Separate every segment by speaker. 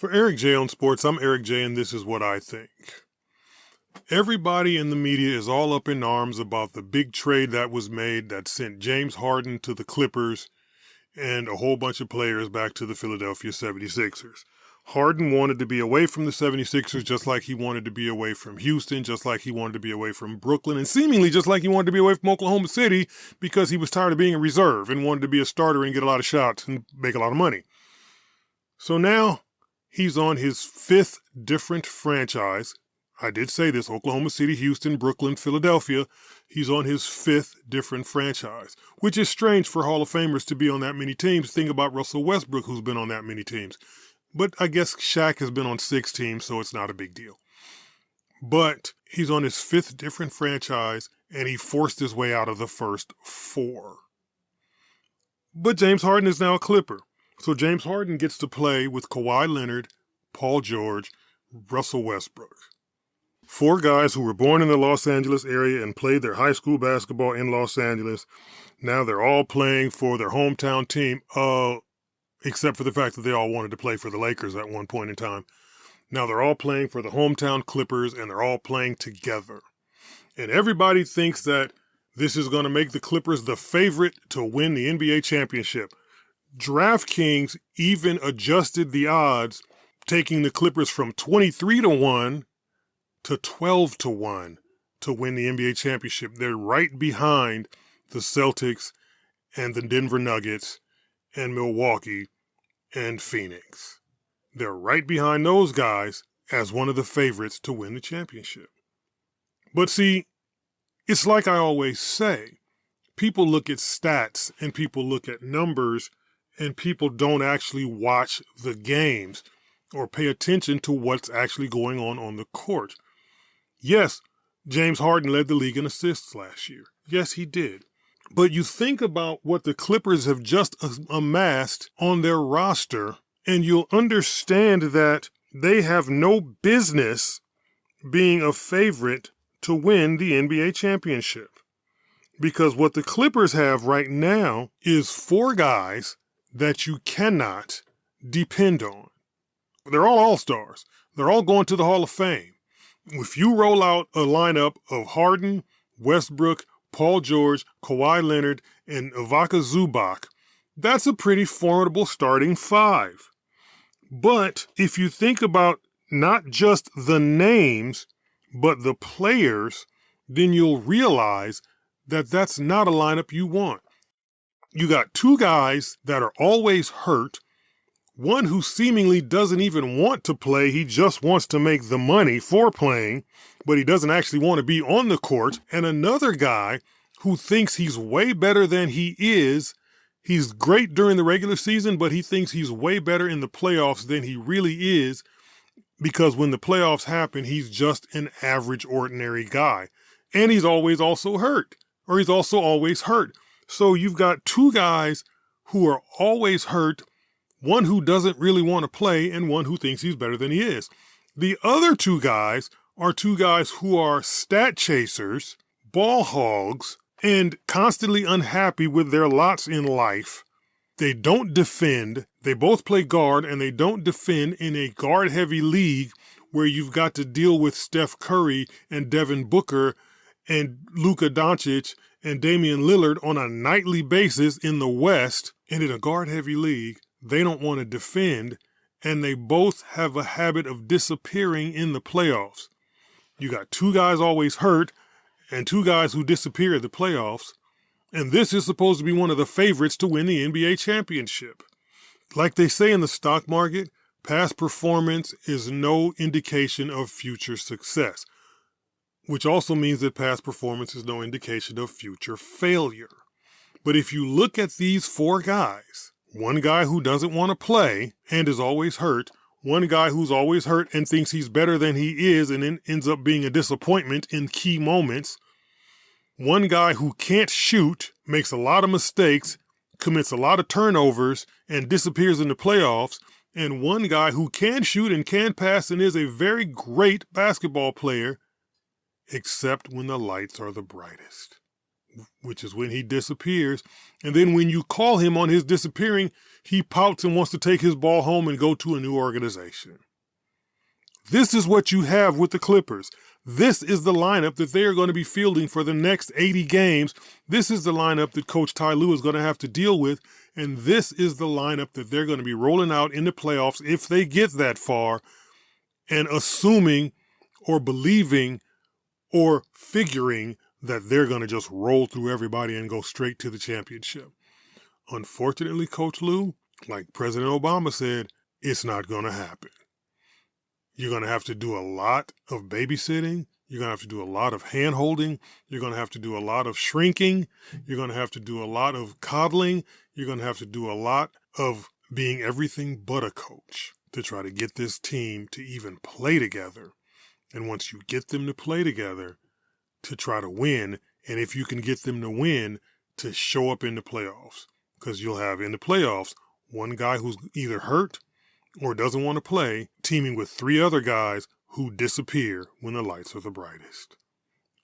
Speaker 1: For Eric J on Sports, I'm Eric J, and this is what I think. Everybody in the media is all up in arms about the big trade that was made that sent James Harden to the Clippers and a whole bunch of players back to the Philadelphia 76ers. Harden wanted to be away from the 76ers just like he wanted to be away from Houston, just like he wanted to be away from Brooklyn, and seemingly just like he wanted to be away from Oklahoma City because he was tired of being a reserve and wanted to be a starter and get a lot of shots and make a lot of money. So now he's on his fifth different franchise. I did say this: Oklahoma City, Houston, Brooklyn, Philadelphia. He's on his fifth different franchise, which is strange for Hall of Famers to be on that many teams. Think about Russell Westbrook, who's been on that many teams. But I guess Shaq has been on 6 teams, so it's not a big deal. But he's on his fifth different franchise, and he forced his way out of the first 4. But James Harden is now a Clipper. So James Harden gets to play with Kawhi Leonard, Paul George, Russell Westbrook. 4 guys who were born in the Los Angeles area and played their high school basketball in Los Angeles. Now they're all playing for their hometown team, except for the fact that they all wanted to play for the Lakers at one point in time. Now they're all playing for the hometown Clippers, and they're all playing together. And everybody thinks that this is going to make the Clippers the favorite to win the NBA championship. DraftKings even adjusted the odds, taking the Clippers from 23-1 to 12-1 to win the NBA championship. They're right behind the Celtics and the Denver Nuggets and Milwaukee and Phoenix. They're right behind those guys as one of the favorites to win the championship. But see, it's like I always say, people look at stats and people look at numbers and people don't actually watch the games or pay attention to what's actually going on the court. Yes, James Harden led the league in assists last year. Yes, he did. But you think about what the Clippers have just amassed on their roster, and you'll understand that they have no business being a favorite to win the NBA championship. Because what the Clippers have right now is 4 guys that you cannot depend on. They're all all-stars. They're all going to the Hall of Fame. If you roll out a lineup of Harden, Westbrook, Paul George, Kawhi Leonard, and Ivica Zubac, that's a pretty formidable starting 5. But if you think about not just the names, but the players, then you'll realize that that's not a lineup you want. You got 2 guys that are always hurt, one who seemingly doesn't even want to play. He just wants to make the money for playing, but he doesn't actually want to be on the court. And another guy who thinks he's way better than he is. He's great during the regular season, but he thinks he's way better in the playoffs than he really is, because when the playoffs happen, he's just an average, ordinary guy. And he's always also hurt, or he's also always hurt. So you've got 2 guys who are always hurt, one who doesn't really want to play, and one who thinks he's better than he is. The other 2 guys are 2 guys who are stat chasers, ball hogs, and constantly unhappy with their lots in life. They don't defend. They both play guard, and they don't defend in a guard-heavy league where you've got to deal with Steph Curry and Devin Booker and Luka Doncic and Damian Lillard on a nightly basis in the West. And in a guard-heavy league, they don't want to defend, and they both have a habit of disappearing in the playoffs. You got 2 guys always hurt and 2 guys who disappear at the playoffs, and this is supposed to be one of the favorites to win the NBA championship. Like they say in the stock market, past performance is no indication of future success, which also means that past performance is no indication of future failure. But if you look at these 4 guys, one guy who doesn't want to play and is always hurt, one guy who's always hurt and thinks he's better than he is and then ends up being a disappointment in key moments, one guy who can't shoot, makes a lot of mistakes, commits a lot of turnovers, and disappears in the playoffs, and one guy who can shoot and can pass and is a very great basketball player, except when the lights are the brightest. which is when he disappears. And then when you call him on his disappearing, he pouts and wants to take his ball home and go to a new organization. This is what you have with the Clippers. This is the lineup that they are going to be fielding for the next 80 games. This is the lineup that Coach Ty Lue is going to have to deal with. And this is the lineup that they're going to be rolling out in the playoffs if they get that far, and assuming or believing or figuring that they're going to just roll through everybody and go straight to the championship. Unfortunately, Coach Lue, like President Obama said, it's not going to happen. You're going to have to do a lot of babysitting. You're going to have to do a lot of hand-holding. You're going to have to do a lot of shrinking. You're going to have to do a lot of coddling. You're going to have to do a lot of being everything but a coach to try to get this team to even play together. And once you get them to play together, to try to win, and if you can get them to win, to show up in the playoffs. Because you'll have in the playoffs one guy who's either hurt or doesn't want to play, teaming with 3 other guys who disappear when the lights are the brightest.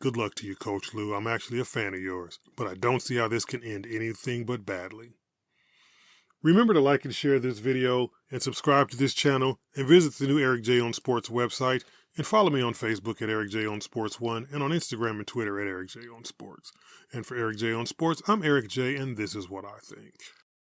Speaker 1: Good luck to you, Coach Lue. I'm actually a fan of yours, but I don't see how this can end anything but badly. Remember to like and share this video and subscribe to this channel, and visit the new Eric J on Sports website, and follow me on Facebook at Eric J on Sports 1 and on Instagram and Twitter at Eric J on Sports. And for Eric J on Sports, I'm Eric J, and this is what I think.